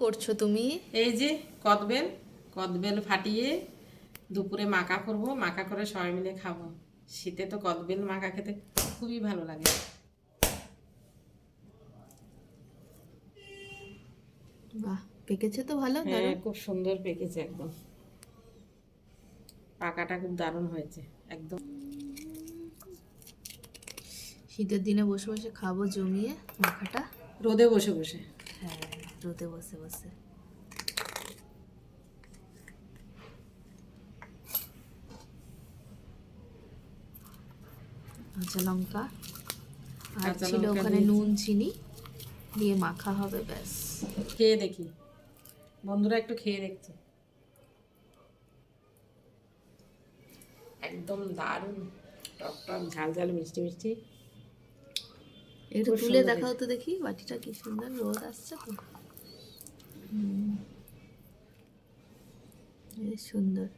করছো তুমি? এই যে কদবেল কদবেল ফাটিয়ে দুপুরে মাখা করব, মাখা করে সবাই মিলে খাবো। শীতে তো কদবেল মাখা খেতে খুবই ভালো লাগে। বাহ, পেকেছে তো ভালো, হ্যাঁ, দারুণ। খুব সুন্দর পেকেছে একদম। পাকাটা খুব দারুণ হয়েছে একদম। শীতের দিনে বসে বসে খাবো জমিয়ে মাখাটা। রোদে বসে বসে। হ্যাঁ, রোদে বসে বসে। কাঁচা লঙ্কা আর কাঁচা ছিল লঙ্কা ওখানে দিয়েছি। নুন চিনি দিয়ে মাখা হবে, ব্যাস। খেয়ে দেখি, বন্ধুরা একটু খেয়ে দেখছে। একদম দারুণ, টক টক ঝাল ঝাল মিষ্টি মিষ্টি। একটু খুব তুলে সুন্দর দেখাও হয়েছে। তো দেখি বাটিটা, কি সুন্দর রোদ আসছে তো। বেশ সুন্দর।